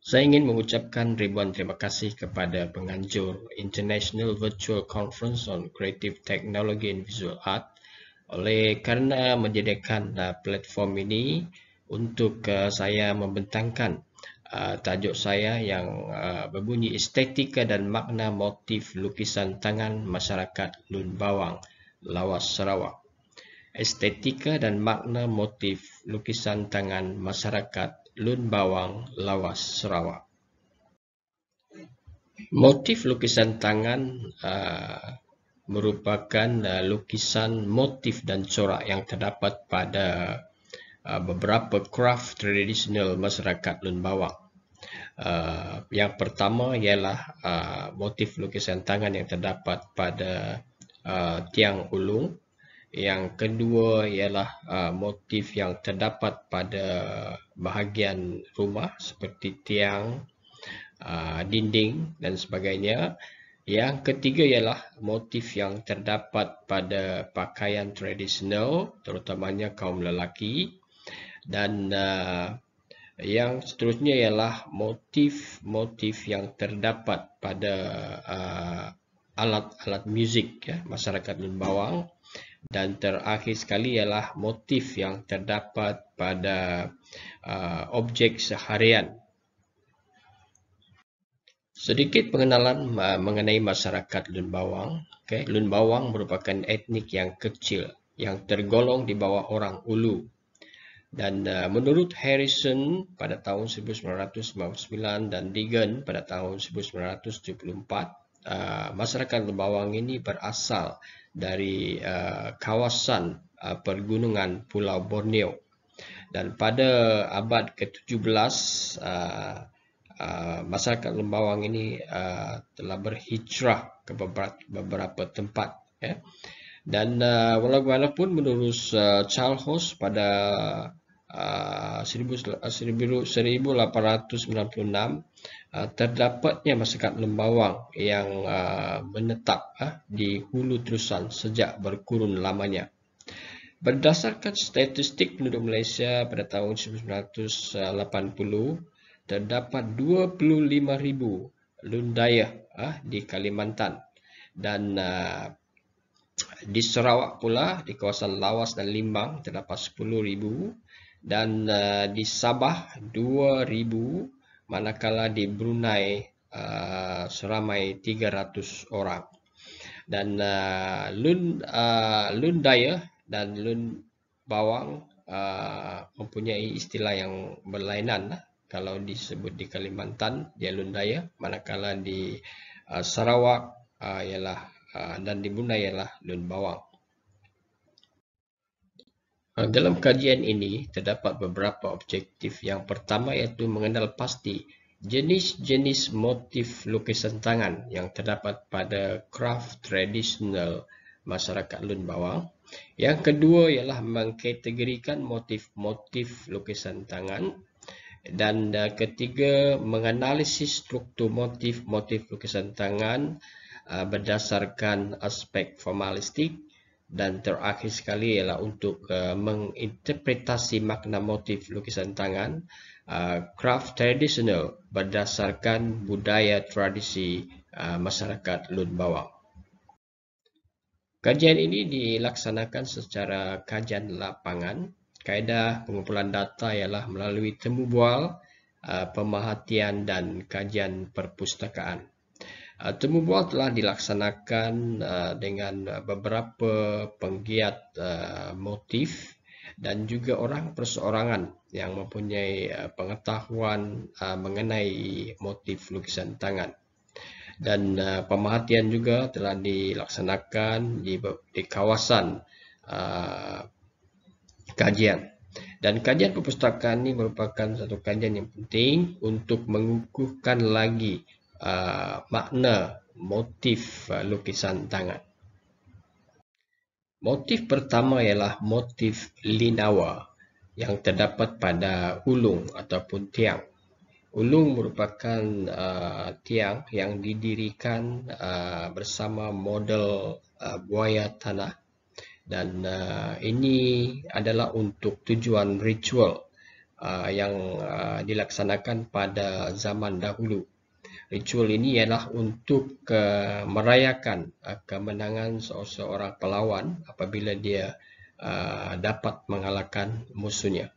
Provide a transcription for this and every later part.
Saya ingin mengucapkan ribuan terima kasih kepada penganjur International Virtual Conference on Creative Technology and Visual Art oleh kerana menyediakan platform ini untuk saya membentangkan tajuk saya yang berbunyi Estetika dan Makna Motif Lukisan Tangan Masyarakat Lun Bawang, Lawas, Sarawak. Estetika dan makna motif lukisan tangan masyarakat Lun Bawang, Lawas, Sarawak. Motif lukisan tangan merupakan lukisan motif dan corak yang terdapat pada beberapa kraft tradisional masyarakat Lun Bawang. Yang pertama ialah motif lukisan tangan yang terdapat pada tiang ulung. Yang kedua ialah motif yang terdapat pada bahagian rumah seperti tiang, dinding dan sebagainya. Yang ketiga ialah motif yang terdapat pada pakaian tradisional, terutamanya kaum lelaki. Dan yang seterusnya ialah motif-motif yang terdapat pada alat-alat muzik masyarakat Lun Bawang. Dan terakhir sekali ialah motif yang terdapat pada objek seharian. Sedikit pengenalan mengenai masyarakat Lun Bawang. Lun Bawang merupakan etnik yang kecil yang tergolong di bawah orang Ulu. Dan menurut Harrison pada tahun 1999 dan Deegan pada tahun 1974, masyarakat Lun Bawang ini berasal dari kawasan pergunungan Pulau Borneo. Dan pada abad ke-17, masyarakat Lun Bawang ini telah berhijrah ke beberapa tempat. Dan walaupun menurut Charles Hoss pada 1896, terdapatnya masyarakat Lun Bawang yang menetap di hulu terusan sejak berkurun lamanya. Berdasarkan statistik penduduk Malaysia pada tahun 1980, terdapat 25,000 Lun Dayah di Kalimantan. Dan di Sarawak pula, di kawasan Lawas dan Limbang terdapat 10,000. Dan di Sabah 2,000, manakala di Brunei seramai 300 orang. Dan Lun Dayah dan Lun Bawang mempunyai istilah yang berlainan. Kalau disebut di Kalimantan dia Lun Dayah, manakala di Sarawak dan di Brunei ialah Lun Bawang. Dalam kajian ini terdapat beberapa objektif. Yang pertama iaitu mengenal pasti jenis-jenis motif lukisan tangan yang terdapat pada kraft tradisional masyarakat Lun Bawang. Yang kedua ialah mengkategorikan motif-motif lukisan tangan. Dan ketiga, menganalisis struktur motif-motif lukisan tangan berdasarkan aspek formalistik. Dan terakhir sekali ialah untuk menginterpretasi makna motif lukisan tangan kraft tradisional berdasarkan budaya tradisi masyarakat Lun Bawang. Kajian ini dilaksanakan secara kajian lapangan. Kaedah pengumpulan data ialah melalui temu bual, pemerhatian dan kajian perpustakaan. Temu bual telah dilaksanakan dengan beberapa penggiat motif dan juga orang perseorangan yang mempunyai pengetahuan mengenai motif lukisan tangan. Dan pemerhatian juga telah dilaksanakan di kawasan kajian. Dan kajian perpustakaan ini merupakan satu kajian yang penting untuk mengukuhkan lagi makna motif lukisan tangan. Motif pertama ialah motif linawa yang terdapat pada ulung ataupun tiang. Ulung merupakan tiang yang didirikan bersama model buaya tanah. Dan ini adalah untuk tujuan ritual yang dilaksanakan pada zaman dahulu. Ritual ini ialah untuk merayakan kemenangan seorang pahlawan apabila dia dapat mengalahkan musuhnya.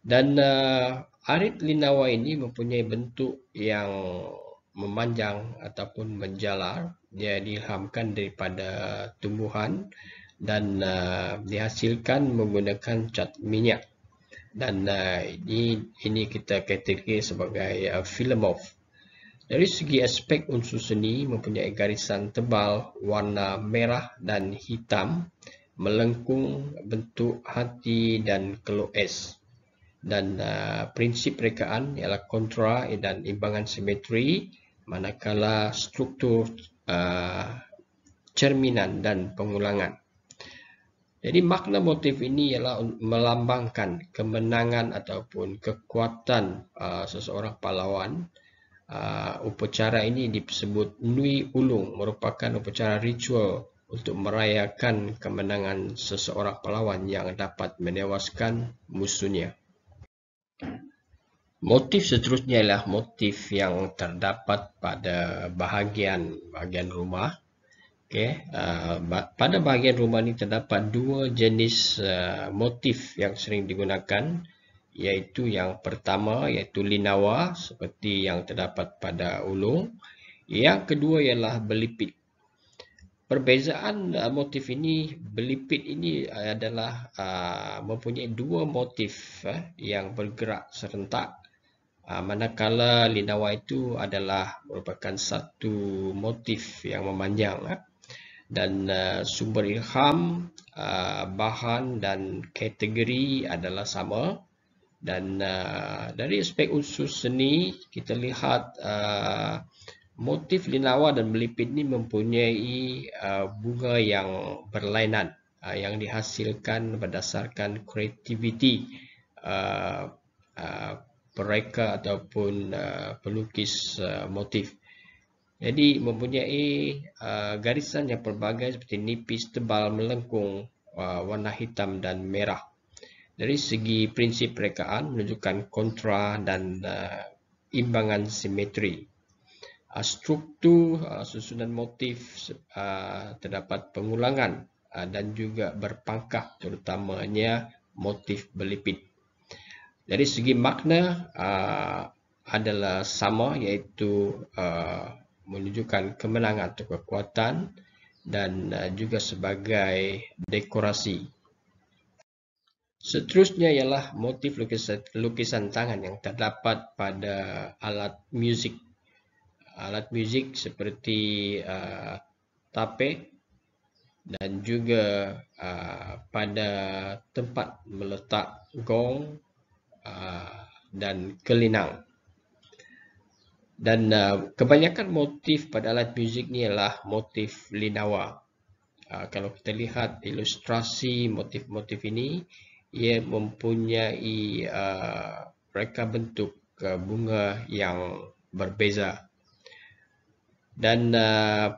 Dan arit linawa ini mempunyai bentuk yang memanjang ataupun menjalar. Dia diilhamkan daripada tumbuhan dan dihasilkan menggunakan cat minyak. Dan ini kita kategori sebagai philomorph. Dari segi aspek unsur seni mempunyai garisan tebal warna merah dan hitam, melengkung bentuk hati dan keluh es. Dan prinsip rekaan ialah kontra dan imbangan simetri, manakala struktur cerminan dan pengulangan. Jadi makna motif ini ialah melambangkan kemenangan ataupun kekuatan seseorang pahlawan. Upacara ini disebut Nui Ulung, merupakan upacara ritual untuk merayakan kemenangan seseorang pahlawan yang dapat menewaskan musuhnya. Motif seterusnya ialah motif yang terdapat pada bahagian rumah. Okay. Pada bahagian rumah ini terdapat dua jenis motif yang sering digunakan, iaitu yang pertama iaitu linawa seperti yang terdapat pada ulung. Yang kedua ialah belipit. Perbezaan motif ini, belipit ini adalah mempunyai dua motif yang bergerak serentak, manakala linawa itu adalah merupakan satu motif yang memanjang. Dan sumber ilham, bahan dan kategori adalah sama. Dan dari aspek unsur seni, kita lihat motif linawa dan belipit ini mempunyai bunga yang berlainan, yang dihasilkan berdasarkan kreativiti mereka ataupun pelukis motif. Jadi mempunyai garisan yang pelbagai seperti nipis, tebal, melengkung, warna hitam dan merah. Dari segi prinsip rekaan menunjukkan kontra dan imbangan simetri. Struktur susunan motif terdapat pengulangan dan juga berpangkah, terutamanya motif belipit. Dari segi makna adalah sama, iaitu menunjukkan kemenangan atau kekuatan dan juga sebagai dekorasi. Seterusnya ialah motif lukisan tangan yang terdapat pada alat muzik. Alat muzik seperti tape dan juga pada tempat meletak gong dan kelinang. Dan kebanyakan motif pada alat muzik ni ialah motif linawa. Kalau kita lihat ilustrasi motif-motif ini, ia mempunyai reka bentuk bunga yang berbeza. Dan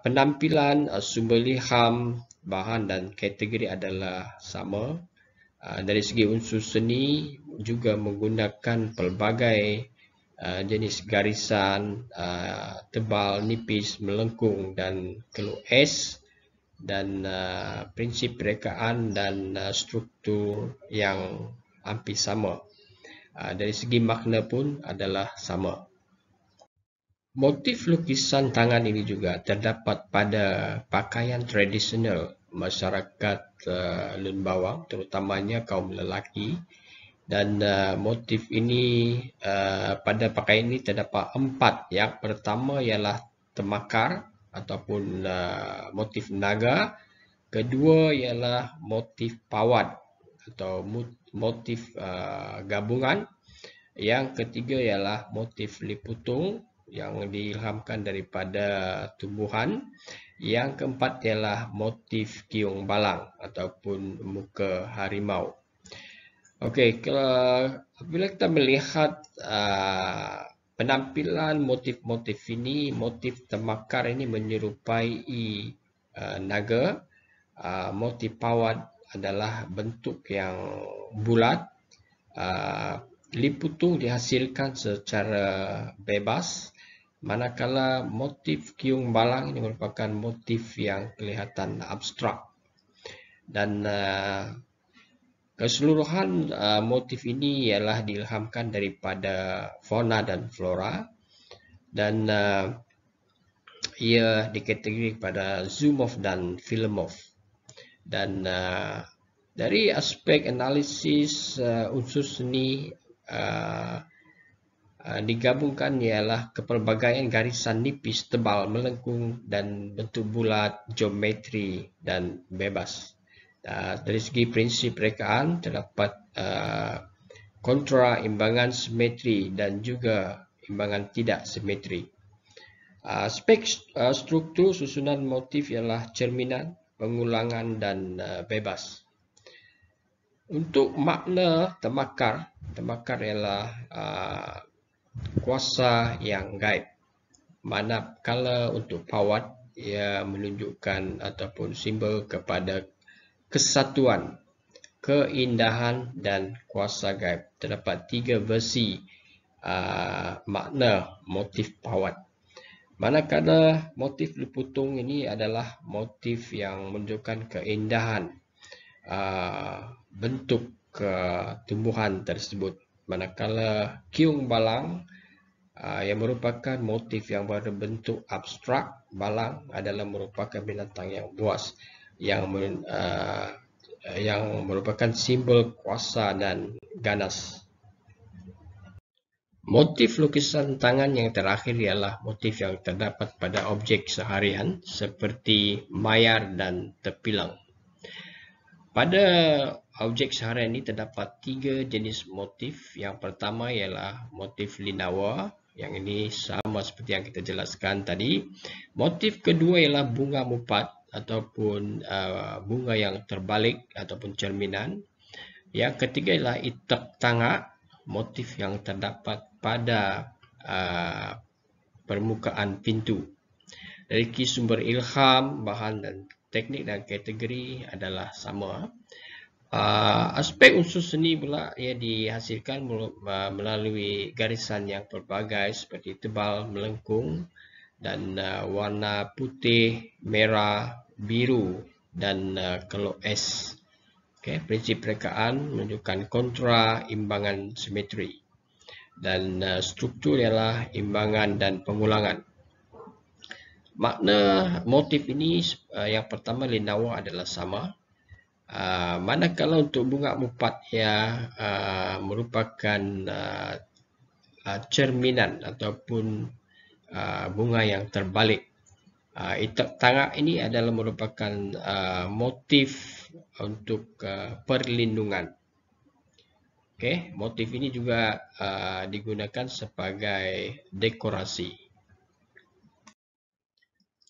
penampilan, sumber ilham, bahan dan kategori adalah sama. Dari segi unsur seni juga menggunakan pelbagai jenis garisan tebal, nipis, melengkung dan keluh es, dan prinsip rekaan dan struktur yang hampir sama. Dari segi makna pun adalah sama. Motif lukisan tangan ini juga terdapat pada pakaian tradisional masyarakat Lun Bawang, terutamanya kaum lelaki. Dan motif ini, pada pakaian ini terdapat 4. Yang pertama ialah temakar ataupun motif naga. Kedua ialah motif pawad atau motif gabungan. Yang ketiga ialah motif liputung yang diilhamkan daripada tumbuhan. Yang keempat ialah motif kiung balang ataupun muka harimau. Okey, bila kita melihat penampilan motif-motif ini, motif temakar ini menyerupai naga. Motif pawad adalah bentuk yang bulat. Liputung dihasilkan secara bebas, manakala motif Kiung Balang ini merupakan motif yang kelihatan abstrak. Dan keseluruhan motif ini ialah diilhamkan daripada fauna dan flora, dan ia dikategori pada zoomorph dan philomorph. Dan dari aspek analisis unsur seni digabungkan ialah kepelbagaian garisan nipis, tebal, melengkung dan bentuk bulat, geometri dan bebas. Dari segi prinsip rekaan terdapat kontra, imbangan simetri dan juga imbangan tidak simetri. Aspek struktur susunan motif ialah cerminan, pengulangan dan bebas. Untuk makna temakar ialah kuasa yang gaib. Manakala untuk pawat, ia menunjukkan ataupun simbol kepada kesatuan, keindahan dan kuasa gaib. Terdapat 3 versi makna motif pawat. Manakala motif Liputung ini adalah motif yang menunjukkan keindahan bentuk tumbuhan tersebut. Manakala Kiung Balang yang merupakan motif yang berbentuk abstrak, balang adalah merupakan binatang yang buas yang merupakan simbol kuasa dan ganas. Motif lukisan tangan yang terakhir ialah motif yang terdapat pada objek seharian seperti mayar dan tepilang. Pada objek seharian ini terdapat 3 jenis motif. Yang pertama ialah motif linawa, yang ini sama seperti yang kita jelaskan tadi. Motif kedua ialah bunga mupat ataupun bunga yang terbalik ataupun cerminan. Yang ketiga ialah itak tangak, motif yang terdapat pada permukaan pintu. Dari sumber ilham, bahan dan teknik dan kategori adalah sama. Aspek unsur seni pula ia dihasilkan melalui garisan yang pelbagai seperti tebal, melengkung dan warna putih, merah, biru dan kelok es. Prinsip rekaan menunjukkan kontra, imbangan, simetri, dan struktur ialah imbangan dan pengulangan. Makna motif ini yang pertama linawa adalah sama. Manakala untuk bunga mupat ia merupakan cerminan ataupun bunga yang terbalik. Itak tangak ini adalah merupakan motif untuk perlindungan. Motif ini juga digunakan sebagai dekorasi.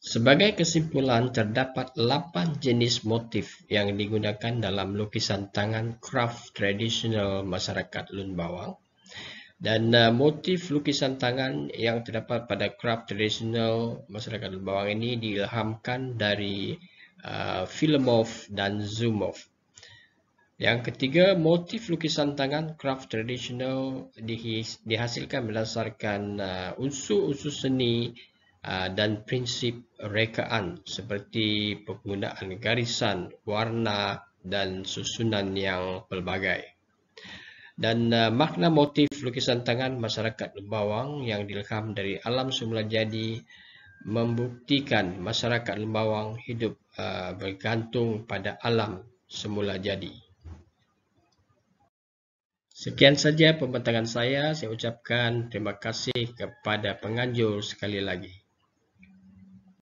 Sebagai kesimpulan, terdapat 8 jenis motif yang digunakan dalam lukisan tangan craft tradisional masyarakat Lun Bawang. Dan motif lukisan tangan yang terdapat pada craft tradisional masyarakat Lun Bawang ini diilhamkan dari philomorph dan zoomorph. Yang ketiga, motif lukisan tangan craft tradisional dihasilkan berdasarkan unsur-unsur seni dan prinsip rekaan seperti penggunaan garisan, warna dan susunan yang pelbagai. Dan makna motif lukisan tangan masyarakat Lun Bawang yang diilham dari alam semula jadi membuktikan masyarakat Lun Bawang hidup bergantung pada alam semula jadi. Sekian saja pembentangan saya. Saya ucapkan terima kasih kepada penganjur sekali lagi.